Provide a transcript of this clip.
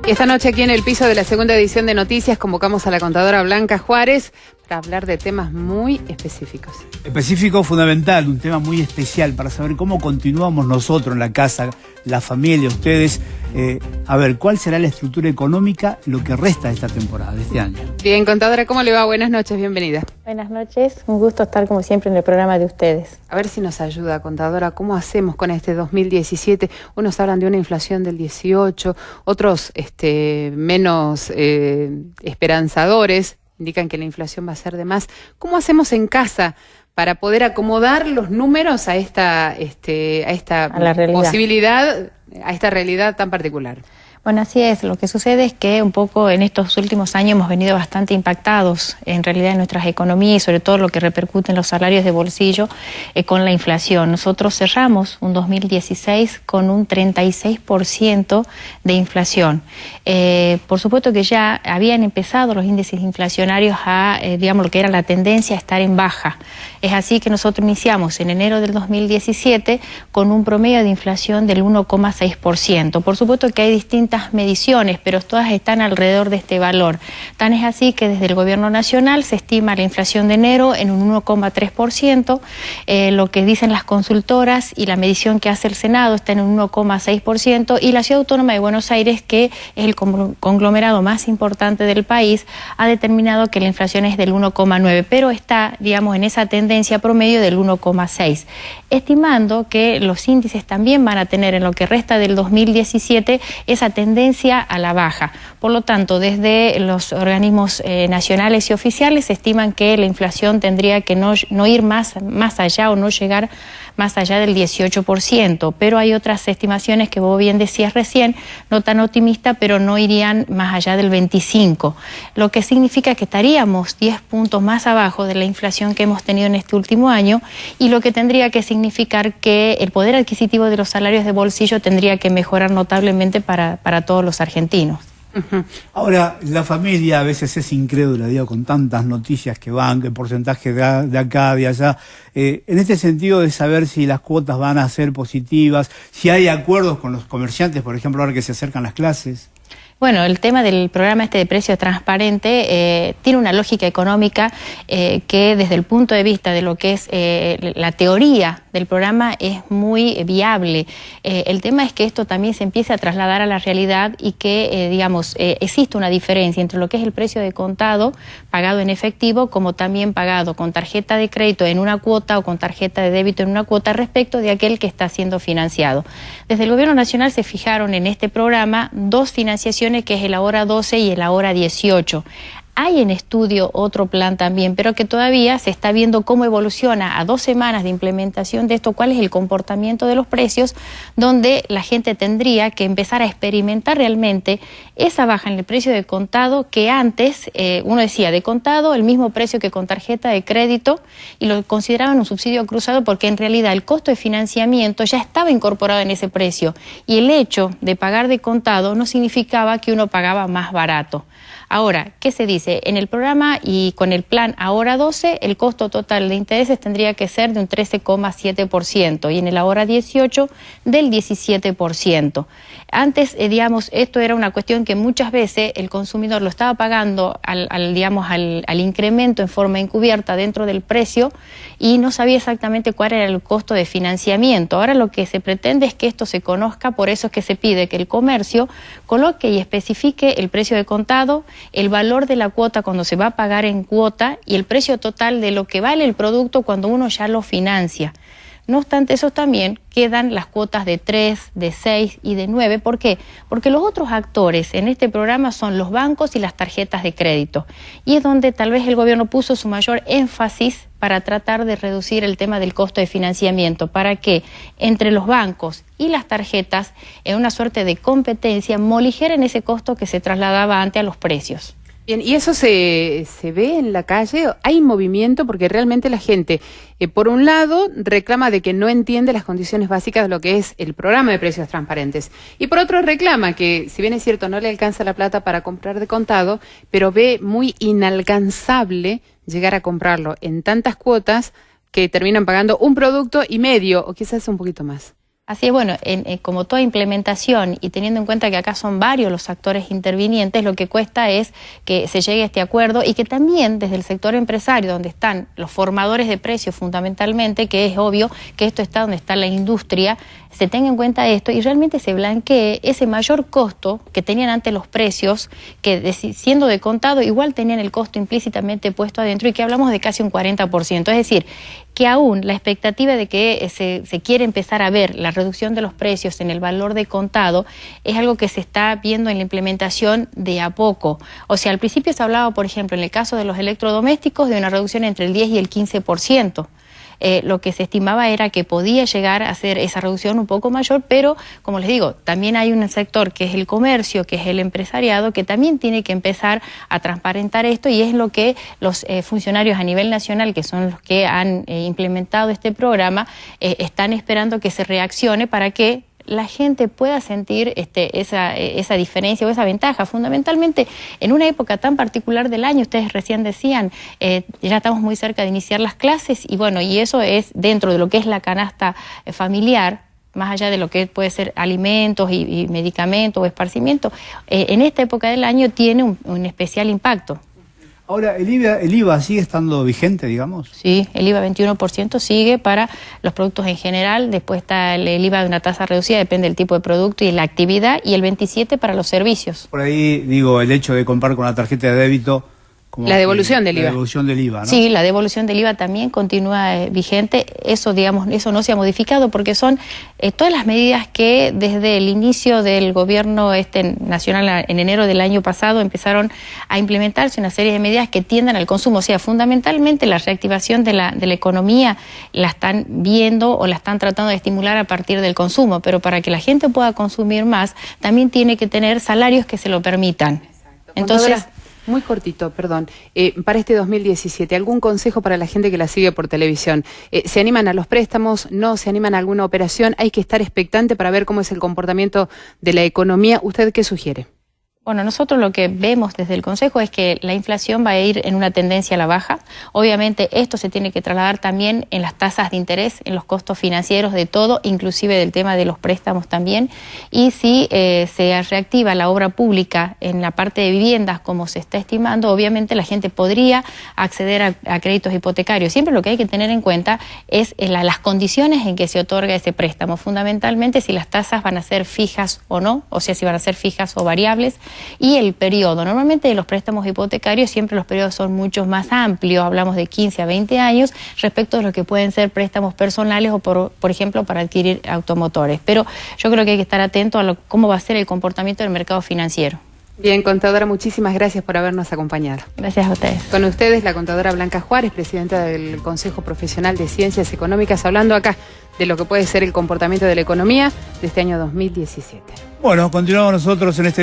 Esta noche aquí en el piso de la segunda edición de Noticias convocamos a la contadora Blanca Juárez para hablar de temas muy específicos. Específico, fundamental, un tema muy especial para saber cómo continuamos nosotros en la casa, la familia, ustedes. A ver, ¿cuál será la estructura económica lo que resta de esta temporada, de este año? Bien, contadora, ¿cómo le va? Buenas noches, bienvenida. Buenas noches, un gusto estar como siempre en el programa de ustedes. A ver si nos ayuda, contadora, ¿cómo hacemos con este 2017? Unos hablan de una inflación del 18, otros menos esperanzadores, indican que la inflación va a ser de más. ¿Cómo hacemos en casa para poder acomodar los números a esta posibilidad, a esta realidad tan particular? Bueno, así es. Lo que sucede es que un poco en estos últimos años hemos venido bastante impactados en realidad en nuestras economías y sobre todo lo que repercute en los salarios de bolsillo con la inflación. Nosotros cerramos un 2016 con un 36% de inflación. Por supuesto que ya habían empezado los índices inflacionarios a, digamos, lo que era la tendencia a estar en baja. Es así que nosotros iniciamos en enero del 2017 con un promedio de inflación del 1,6%. Por supuesto que hay distintas mediciones, pero todas están alrededor de este valor. Tan es así que desde el Gobierno Nacional se estima la inflación de enero en un 1,3%, lo que dicen las consultoras y la medición que hace el Senado está en un 1,6%, y la Ciudad Autónoma de Buenos Aires, que es el conglomerado más importante del país, ha determinado que la inflación es del 1,9%, pero está, digamos, en esa tendencia promedio del 1,6%, estimando que los índices también van a tener en lo que resta del 2017 esa tendencia a la baja. Por lo tanto, desde los organismos nacionales y oficiales se estiman que la inflación tendría que no ir más allá o no llegar más allá del 18%, pero hay otras estimaciones que vos bien decías recién, no tan optimistas, pero no irían más allá del 25%, lo que significa que estaríamos 10 puntos más abajo de la inflación que hemos tenido en este último año, y lo que tendría que significar que el poder adquisitivo de los salarios de bolsillo tendría que mejorar notablemente para todos los argentinos. Ahora, la familia a veces es incrédula, digo, con tantas noticias que van, que porcentaje de acá, de allá. En este sentido de saber si las cuotas van a ser positivas, si hay acuerdos con los comerciantes, por ejemplo, ahora que se acercan las clases. Bueno, el tema del programa de precio transparente tiene una lógica económica que desde el punto de vista de lo que es la teoría del programa es muy viable. El tema es que esto también se empiece a trasladar a la realidad y que, existe una diferencia entre lo que es el precio de contado pagado en efectivo como también pagado con tarjeta de crédito en una cuota o con tarjeta de débito en una cuota respecto de aquel que está siendo financiado. Desde el Gobierno Nacional se fijaron en este programa dos financiaciones, que es el Ahora 12 y el Ahora 18. Hay en estudio otro plan también, pero que todavía se está viendo cómo evoluciona a 2 semanas de implementación de esto, cuál es el comportamiento de los precios, donde la gente tendría que empezar a experimentar realmente esa baja en el precio de contado que antes, uno decía de contado, el mismo precio que con tarjeta de crédito, y lo consideraban un subsidio cruzado porque en realidad el costo de financiamiento ya estaba incorporado en ese precio, y el hecho de pagar de contado no significaba que uno pagaba más barato. Ahora, ¿qué se dice? En el programa y con el plan Ahora 12, el costo total de intereses tendría que ser de un 13,7% y en el Ahora 18 del 17%. Antes, esto era una cuestión que muchas veces el consumidor lo estaba pagando al incremento en forma encubierta dentro del precio y no sabía exactamente cuál era el costo de financiamiento. Ahora lo que se pretende es que esto se conozca, por eso es que se pide que el comercio coloque y especifique el precio de contado, el valor de la cuota cuando se va a pagar en cuota y el precio total de lo que vale el producto cuando uno ya lo financia. No obstante eso, también quedan las cuotas de 3, de 6 y de 9. ¿Por qué? Porque los otros actores en este programa son los bancos y las tarjetas de crédito. Y es donde tal vez el gobierno puso su mayor énfasis para tratar de reducir el tema del costo de financiamiento, para que entre los bancos y las tarjetas, en una suerte de competencia, moligeren ese costo que se trasladaba antes a los precios. Bien, ¿y eso se ve en la calle? ¿Hay movimiento? Porque realmente la gente, por un lado, reclama de que no entiende las condiciones básicas de lo que es el programa de precios transparentes. Y por otro, reclama que, si bien es cierto, no le alcanza la plata para comprar de contado, pero ve muy inalcanzable llegar a comprarlo en tantas cuotas que terminan pagando un producto y medio, o quizás un poquito más. Así es, bueno, como toda implementación y teniendo en cuenta que acá son varios los actores intervinientes, lo que cuesta es que se llegue a este acuerdo y que también desde el sector empresario, donde están los formadores de precios fundamentalmente, que es obvio que esto está donde está la industria, se tenga en cuenta esto y realmente se blanquee ese mayor costo que tenían antes los precios, que siendo de contado igual tenían el costo implícitamente puesto adentro y que hablamos de casi un 40%. Es decir, que aún la expectativa de que se quiere empezar a ver la reducción de los precios en el valor de contado es algo que se está viendo en la implementación de a poco. O sea, al principio se hablaba, por ejemplo, en el caso de los electrodomésticos, de una reducción entre el 10 y el 15%. Lo que se estimaba era que podía llegar a ser esa reducción un poco mayor, pero como les digo, también hay un sector que es el comercio, que es el empresariado, que también tiene que empezar a transparentar esto y es lo que los funcionarios a nivel nacional, que son los que han implementado este programa, están esperando que se reaccione para que la gente pueda sentir esa diferencia o esa ventaja. Fundamentalmente, en una época tan particular del año, ustedes recién decían, ya estamos muy cerca de iniciar las clases y bueno, y eso es dentro de lo que es la canasta familiar, más allá de lo que puede ser alimentos y medicamentos o esparcimiento, en esta época del año tiene un especial impacto. Ahora, ¿el IVA sigue estando vigente, digamos? Sí, el IVA 21% sigue para los productos en general, después está el IVA de una tasa reducida, depende del tipo de producto y la actividad, y el 27% para los servicios. Por ahí, digo, el hecho de comprar con la tarjeta de débito... La devolución del IVA. La devolución del IVA, ¿no? Sí, la devolución del IVA también continúa vigente. Eso, digamos, eso no se ha modificado porque son todas las medidas que desde el inicio del gobierno nacional en enero del año pasado empezaron a implementarse una serie de medidas que tiendan al consumo. O sea, fundamentalmente la reactivación de la economía la están viendo o la están tratando de estimular a partir del consumo, pero para que la gente pueda consumir más, también tiene que tener salarios que se lo permitan. Exacto. Entonces... Muy cortito, perdón. Para este 2017, ¿algún consejo para la gente que la sigue por televisión? ¿Se animan a los préstamos? ¿No se animan a alguna operación? ¿Hay que estar expectante para ver cómo es el comportamiento de la economía? ¿Usted qué sugiere? Bueno, nosotros lo que vemos desde el Consejo es que la inflación va a ir en una tendencia a la baja. Obviamente esto se tiene que trasladar también en las tasas de interés, en los costos financieros de todo, inclusive del tema de los préstamos también. Y si se reactiva la obra pública en la parte de viviendas como se está estimando, obviamente la gente podría acceder a créditos hipotecarios. Siempre lo que hay que tener en cuenta es las condiciones en que se otorga ese préstamo. Fundamentalmente si las tasas van a ser fijas o no, o sea, si van a ser fijas o variables. Y el periodo, normalmente de los préstamos hipotecarios siempre los periodos son mucho más amplios, hablamos de 15 a 20 años respecto de lo que pueden ser préstamos personales o por ejemplo para adquirir automotores. Pero yo creo que hay que estar atento a cómo va a ser el comportamiento del mercado financiero. Bien, contadora, muchísimas gracias por habernos acompañado. Gracias a ustedes. Con ustedes la contadora Blanca Juárez, presidenta del Consejo Profesional de Ciencias Económicas, hablando acá de lo que puede ser el comportamiento de la economía de este año 2017. Bueno, continuamos nosotros en este